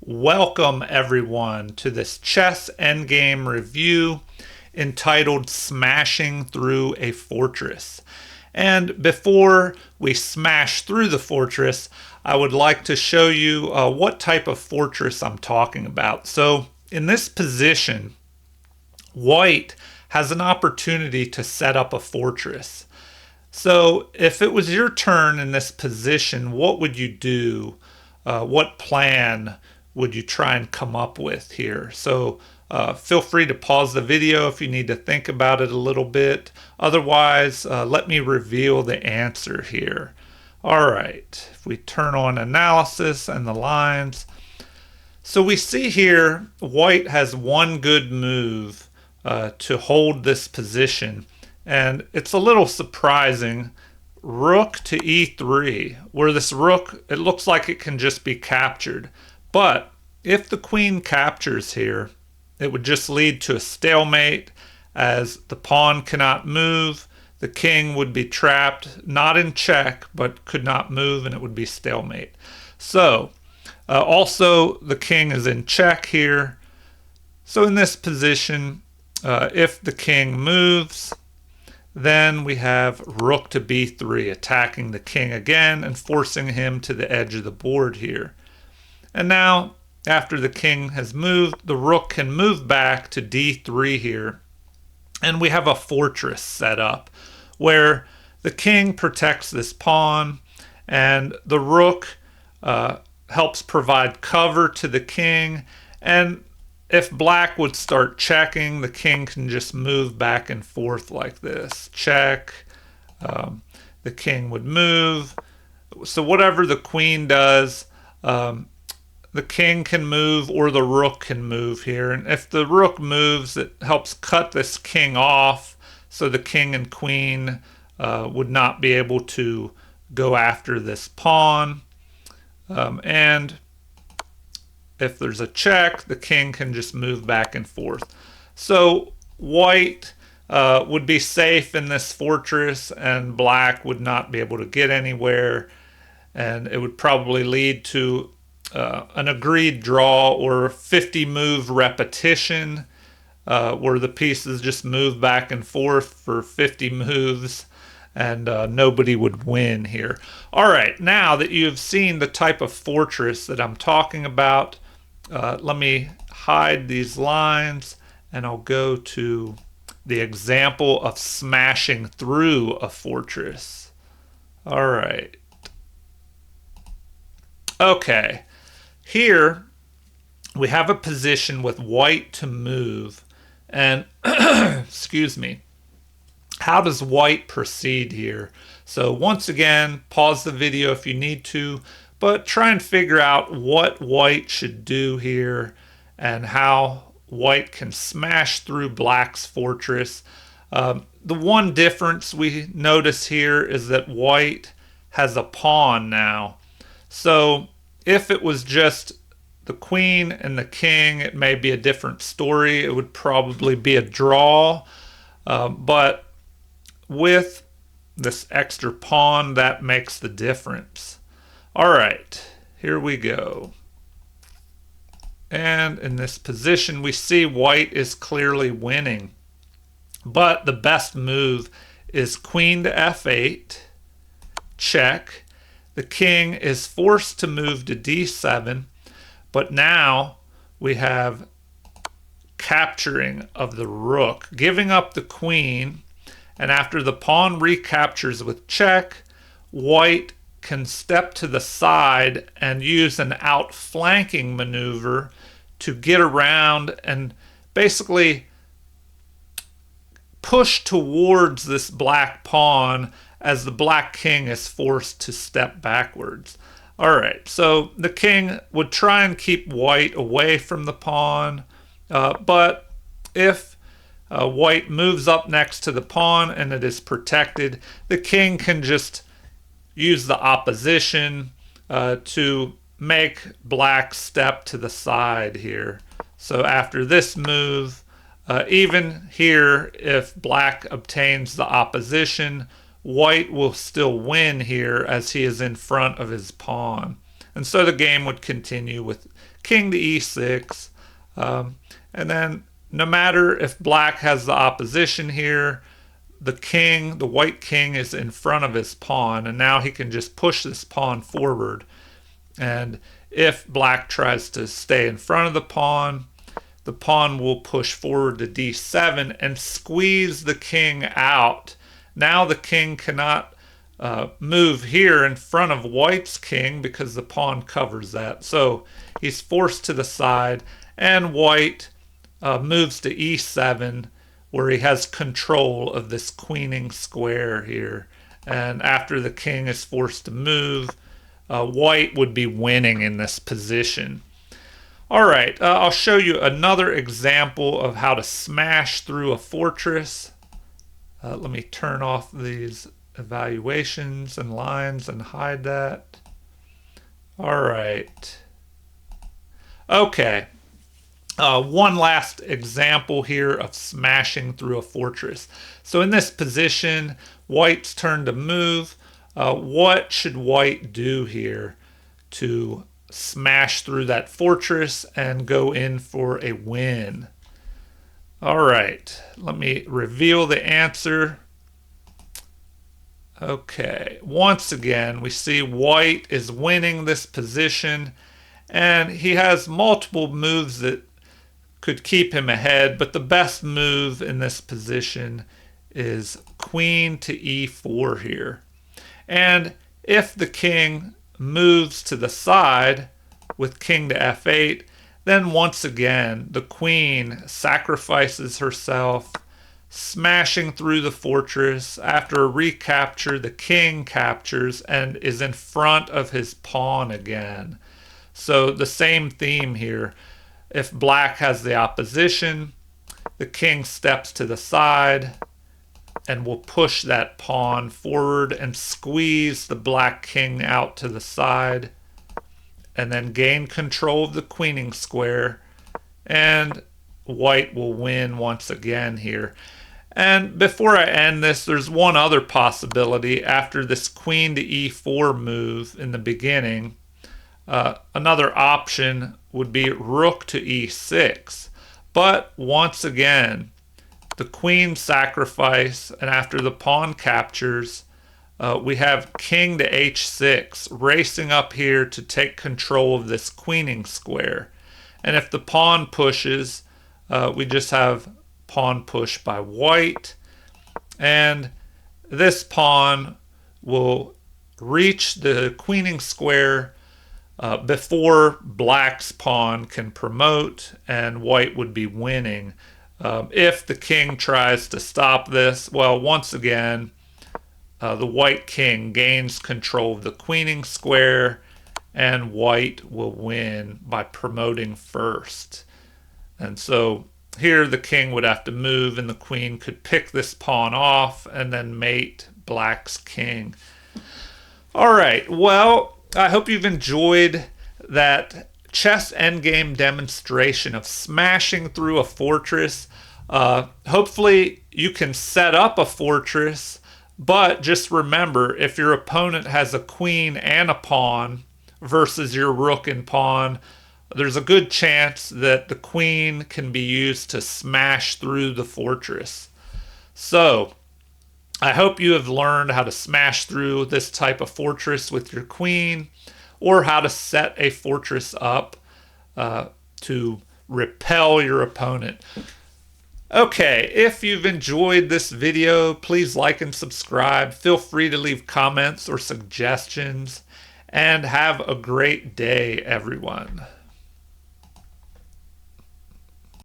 Welcome everyone to this chess endgame review entitled Smashing Through a Fortress. And before we smash through the fortress, I would like to show you what type of fortress I'm talking about. So in this position, white has an opportunity to set up a fortress. So if it was your turn in this position, what would you do? What plan would you try and come up with here? So feel free to pause the video if you need to think about it a little bit. Otherwise, let me reveal the answer here. All right, if we turn on analysis and the lines. So we see here white has one good move to hold this position. And it's a little surprising. Rook to e3, where this rook, it looks like it can just be captured. But if the queen captures here, it would just lead to a stalemate, as the pawn cannot move. The king would be trapped, not in check, but could not move, and it would be stalemate. So also the king is in check here. So in this position, if the king moves, then we have rook to b3, attacking the king again and forcing him to the edge of the board here. And now, after the king has moved, the rook can move back to d3 here. And we have a fortress set up where the king protects this pawn and the rook helps provide cover to the king. And if black would start checking, the king can just move back and forth like this. Check. The king would move. So whatever the queen does, the king can move or the rook can move here. And if the rook moves, it helps cut this king off, so the king and queen would not be able to go after this pawn. And if there's a check, the king can just move back and forth. So white would be safe in this fortress, and black would not be able to get anywhere. And it would probably lead to an agreed draw or 50 move repetition, where the pieces just move back and forth for 50 moves. And nobody would win here. All right, now that you've seen the type of fortress that I'm talking about, let me hide these lines and I'll go to the example of smashing through a fortress. All right. Okay, here we have a position with white to move, and excuse me. How does white proceed here? So once again, pause the video if you need to, but try and figure out what white should do here and how white can smash through black's fortress. The one difference we notice here is that white has a pawn now. So if it was just the queen and the king, it may be a different story. It would probably be a draw. But with this extra pawn, that makes the difference. All right, here we go. And in this position, we see white is clearly winning. But the best move is queen to f8, check. The king is forced to move to d7, but now we have capturing of the rook, giving up the queen. And after the pawn recaptures with check, white can step to the side and use an outflanking maneuver to get around and basically push towards this black pawn as the black king is forced to step backwards. All right, so the king would try and keep white away from the pawn, but if white moves up next to the pawn and it is protected, the king can just use the opposition to make black step to the side here. So after this move, even here, if black obtains the opposition, white will still win here as he is in front of his pawn. And so the game would continue with king to e6. And then no matter if black has the opposition here, the white king is in front of his pawn, and now he can just push this pawn forward. And if black tries to stay in front of the pawn will push forward to d7 and squeeze the king out. Now the king cannot move here in front of white's king because the pawn covers that. So he's forced to the side, and white moves to e7, where he has control of this queening square here. And after the king is forced to move, white would be winning in this position. All right, I'll show you another example of how to smash through a fortress. Let me turn off these evaluations and lines and hide that. All right. Okay. One last example here of smashing through a fortress. So in this position, white's turn to move. What should white do here to smash through that fortress and go in for a win? All right, let me reveal the answer. Okay, once again, we see white is winning this position, and he has multiple moves that could keep him ahead, but the best move in this position is queen to e4 here. And if the king moves to the side with king to f8, then once again the queen sacrifices herself, smashing through the fortress. After a recapture, the king captures and is in front of his pawn again. So the same theme here. If black has the opposition, the king steps to the side and will push that pawn forward and squeeze the black king out to the side, and then gain control of the queening square, and white will win once again here. And before I end this, there's one other possibility. After this queen to e4 move in the beginning, another option would be rook to e6. But once again, the queen sacrifice, and after the pawn captures, we have king to h6, racing up here to take control of this queening square. And if the pawn pushes, we just have pawn push by white, and this pawn will reach the queening square before black's pawn can promote, and white would be winning. If the king tries to stop this, well, once again, the white king gains control of the queening square, and white will win by promoting first. And so here the king would have to move, and the queen could pick this pawn off and then mate black's king. All right, well, I hope you've enjoyed that chess endgame demonstration of smashing through a fortress. Hopefully you can set up a fortress, but just remember, if your opponent has a queen and a pawn versus your rook and pawn, there's a good chance that the queen can be used to smash through the fortress. So I hope you have learned how to smash through this type of fortress with your queen, or how to set a fortress up to repel your opponent. Okay, if you've enjoyed this video, please like and subscribe. Feel free to leave comments or suggestions, and have a great day, everyone.